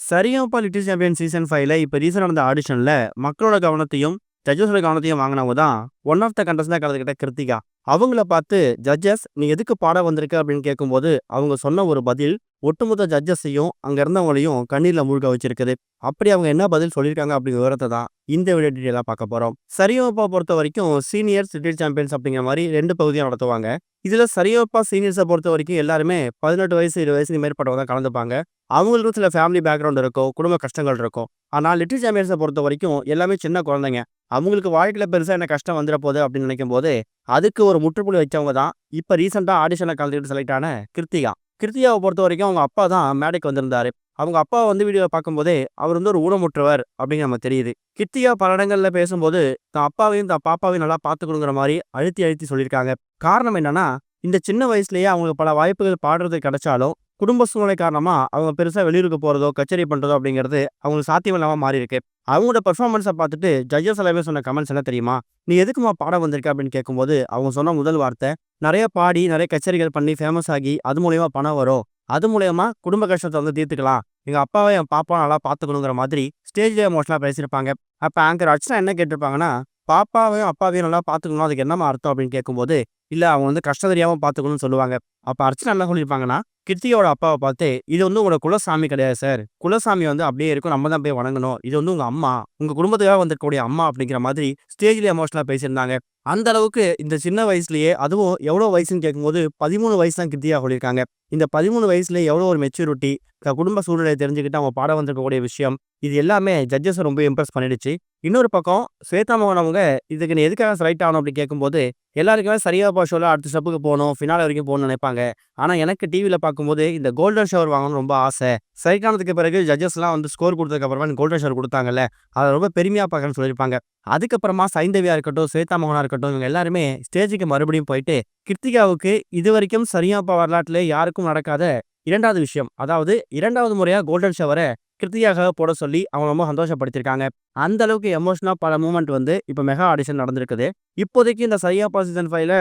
Sa Re Ga Ma Pa little champion season 5ல இப்ப ரீசென்ட்டா நடந்த ஆடிஷன்ல மக்களோட கவனத்தையும், ஜட்ஜஸோட கவனத்தையும் வாங்குனவங்க தான் ஒன் ஆஃப் த கண்டஸ்டன்ட்டா கலந்துக்கிட்ட கிருத்திகா. அவங்கள பார்த்து ஜட்ஜஸ் "நீ எதுக்கு பாட வந்திருக்க?" அப்படின்னு கேட்கும்போது, அவங்க சொன்ன ஒரு பதில் ஒட்டுமொத்த ஜட்ஜஸையும், அங்க இருந்தவங்களையும் கண்ணீர்ல மூழ்க வச்சிருக்குது. அப்படி அவங்க என்ன பதில் சொல்லியிருக்காங்க அப்படிங்கிற விவரத்த தான் இந்த வீடியோ டீட்டெயிலா பார்க்க போறோம். சரிகமபா பொறுத்தவரைக்கும் சீனியர்ஸ், லிட்டில் சாம்பியன்ஸ் அப்படிங்கிற மாரி 2 பகுதியா நடத்துவாங்க. இதுல சரிகமபா சீனியர்ஸ பொறுத்தவரைக்கும் எல்லாருமே 18 வயசு, 20 வயசுக்கு மேற்பட்டவங்க தான் கலந்துப்பாங்க. அவங்களுக்கும் சில ஃபேமிலி பேக்ரவுண்ட் இருக்கும், குடும்ப கஷ்டங்கள் இருக்கும். ஆனா லிட்டில் சாம்பியன்ஸ பொறுத்தவரைக்கும் எல்லாமே சின்ன குழந்தைங்க. அவங்களுக்கு வாழ்க்கையில பெருசா என்ன கஷ்டம் வந்துற போது அப்படின்னு நினைக்கும்போது, அதுக்கு ஒரு முற்றுப்புள்ளி வச்சவங்க தான் இப்ப ரீசென்ட்டா ஆடிஷன்ல கலந்துக்கிட்டு செலக்ட் ஆன கிருத்திகா. கிருத்திகாவ பொறுத்தவரைக்கும் அவங்க அப்பா தான் மேடைக்கு வந்திருந்தாரு. அவங்க அப்பாவ வீடியோல பார்க்கும்போதே, அவர் ஒரு ஊனமுற்றவர் அப்படின்னு நமக்கு தெரியுது. கிருத்திகா பல இடங்கள்ல பேசும்போது, தான் அப்பாவையும், தான் பாப்பாவையும் நல்லா பார்த்துக்கணுங்கிற மாரி அழுத்தி அழுத்தி சொல்லியிருக்காங்க. காரணம் என்னன்னா, இந்த சின்ன வயசுலயே அவங்களுக்கு பல வாய்ப்புகள் பாடுறதுக்கு கிடைச்சாலும், குடும்ப சூழ்நிலை காரணமா அவங்க பெருசா வெளியூருக்கு போறதோ, கச்சேரி பண்றதோ அப்படிங்கிறது அவங்களுக்கு சாத்தியம் இல்லாம மாறியிருக்கு. அவங்களோட பெர்ஃபார்மன்ஸ பார்த்துட்டு ஜட்ஜஸ் எல்லாமே சொன்ன கமெண்ட்ஸ் என்ன தெரியுமா? "நீ எதுக்கும்மா பாட வந்திருக்க?" அப்படின்னு கேட்கும்போது, அவங்க சொன்ன முதல் வார்த்தை, "நெறைய பாடி, நெறைய கச்சேரிகள் பண்ணி ஃபேமஸ் ஆகி, அது மூலியமா பணம் வரும். அது மூலியமா குடும்ப கஷ்டத்த தீர்த்துக்கலாம். எங்க அப்பாவ என் பாப்பாவ நல்லா பார்த்துக்கணுங்கிற மாதிரி ஸ்டேஜ்ல எமோஷனலா பேசியிருப்பாங்க." அப்ப ஆங்கர் அர்ச்சனா என்ன கேட்டிருப்பாங்கன்னா, "பாப்பாவையும், அப்பாவையும் நல்லா பார்த்துக்கணும். அதுக்கு என்னம்மா அர்த்தம்?" அப்படின்னு கேட்கும்போது, "இல்ல அவங்க கஷ்டம் தெரியாம பார்த்துக்கணும்னு சொல்லுவாங்க." அப்ப அர்ச்சனா என்ன சொல்லியிருப்பாங்கன்னா, கிருத்திகாவோட அப்பாவ பார்த்து, "இது உங்களோட குலசாமி கிடையாது சார். குலசாமி அப்படியே இருக்கும். நம்ம தான் போய் வணங்கணும். இது உங்க அம்மா. உங்க குடும்பத்துக்காக வந்திருக்கக்கூடிய அம்மா." அப்படிங்கிற மாதிரி ஸ்டேஜ்ல எமோஷனலா பேசியிருந்தாங்க. அந்த அளவுக்கு இந்த சின்ன வயசுலயே, அதுவும் எவ்வளோ வயசுன்னு கேட்கும்போது 13 வயசு தான் கிருத்திகா சொல்லியிருக்காங்க. இந்த 13 வயசுலயே எவ்வளோ ஒரு மெச்சூரிட்டி, குடும்ப சூழ்நிலைய தெரிஞ்சுக்கிட்டு அவங்க பாட வந்திருக்கக்கூடிய விஷயம், இது எல்லாமே ஜட்ஜஸ ரொம்ப இம்ப்ரெஸ் பண்ணிடுச்சு. இன்னொரு பக்கம் ஸ்வேதா மோகன் அவங்க, "இதுக்கு நீ எதுக்காக செலக்ட் ஆகணும்?" அப்படி கேட்கும்போது, எல்லாருக்குமே சரிகமபா ஷோல அடுத்த ஸ்டெப்புக்கு போணும், ஃபினாலே வரைக்கும் போகணும்னு நினைப்பாங்க. ஆனா எனக்கு டிவில பார்க்கும்போது இந்த கோல்டன் ஷவர் வாங்கணும்னு ரொம்ப ஆசை. செலக்ட் ஆனதுக்கு பிறகு ஜட்ஜஸ்லாம் ஸ்கோர் குடுத்ததுக்கு அப்புறமா எனக்கு கோல்டன் ஷவர் குடுத்தாங்கல்ல, அத ரொம்ப பெருமையா பார்க்குறேன்னு சொல்லியிருப்பாங்க. அதுக்கப்புறமா சைந்தவியா இருக்கட்டும், ஸ்வேதா மோகனா இருக்கட்டும், இவங்க எல்லாருமே ஸ்டேஜுக்கு மறுபடியும் போயிட்டு, கிருத்திகாவுக்கு இதுவரைக்கும் சரிகமபா வரலாற்றிலே யாருக்கும் நடக்காத 2வது விஷயம். அதாவது 2வது முறையா கோல்டன் ஷவர கிருத்திகாக்காக போட சொல்லி அவங்க ரொம்ப சந்தோஷப்படுத்தியிருக்காங்க. அந்த அளவுக்கு எமோஷனலா பல மூவ்மெண்ட் இப்ப மெகா ஆடிஷன் நடந்திருக்குது. இப்போதைக்கு இந்த சரிகமபா சீசன் 5ல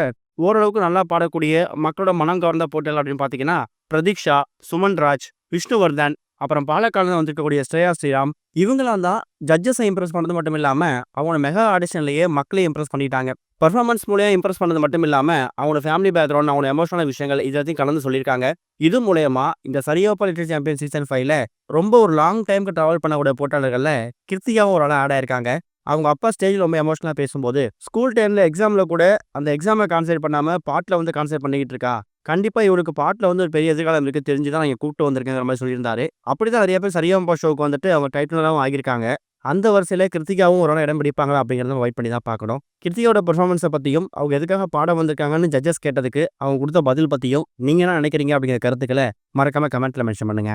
ஓரளவுக்கு நல்லா பாடக்கூடிய மக்களோட மனம் கவர்ந்த போட்டிகள் அப்படின்னு பார்த்தீங்கன்னா, பிரதீக்ஷா, சுமன் ராஜ், விஷ்ணுவர்தன், அப்புறம் பாலக்காடுல வந்திருக்கக்கூடிய ஸ்ரேயா ஸ்ரீராம், இவங்கலாம் தான் ஜட்ஜஸ இம்ப்ரெஸ் பண்ணது மட்டும் இல்லாம, அவங்களோட மெகா ஆடிஷன்லயே மக்களையும் இம்ப்ரெஸ் பண்ணிட்டாங்க. பெர்ஃபார்மன்ஸ் மூலியம் இம்ப்ரெஸ் பண்ணது மட்டும் இல்லாம, அவங்களோட ஃபேமிலி பேக்ரவுண்ட், அவங்களோட எமோஷனல் விஷயங்கள் இது எல்லாத்தையும் கலந்து சொல்லியிருக்காங்க. இது மூலியமா இந்த சரிகமபா லிட்டில் சாம்பியன் சீசன் 5ல ரொம்ப ஒரு லாங் டைம்க்கு டிராவல் பண்ணக்கூடிய போட்டியாளர்கள்ல கிருத்திகாவும் ஒரு ஆளா ஆட் ஆயிருக்காங்க. அவங்க அப்பா ஸ்டேஜ்ல ரொம்ப எமோஷனலா பேசும்போது, "ஸ்கூல் டைம்ல எக்ஸாம்ல கூட அந்த எக்ஸாம கான்சன்ட்ரேட் பண்ணாம பாட்டுல கான்சன்ட்ரேட் பண்ணிக்கிட்டு இருக்கா. கண்டிப்பா இவளுக்கு பாட்டுல ஒரு பெரிய எதிர்காலம் இருக்கு. தெரிஞ்சு தான் நான் இங்க கூப்பிட்டு வந்திருக்கேங்கிற" மாரி சொல்லியிருந்தாரு. அப்படிதான் நெறைய பேர் சரிகமபா ஷோவுக்கு அவங்க டைட்டில் வின்னராவும் ஆகியிருக்காங்க. அந்த வரிசையில கிருத்திகாவும் ஒரு நாள் இடம் பிடிப்பாங்களா அப்படிங்கிறத நம்ம வெயிட் பண்ணி தான் பார்க்கணும். கிருத்திகாவோட பெர்ஃபார்மன்ஸ பத்தியும், அவங்க எதுக்காக பாட வந்திருக்காங்கன்னு ஜட்ஜஸ் கேட்டதுக்கு அவங்க குடுத்த பதில் பத்தியும் நீங்க என்ன நினைக்கிறீங்க அப்படிங்கிற கருத்துக்கள மறக்காம கமெண்ட்ல மென்ஷன் பண்ணுங்க.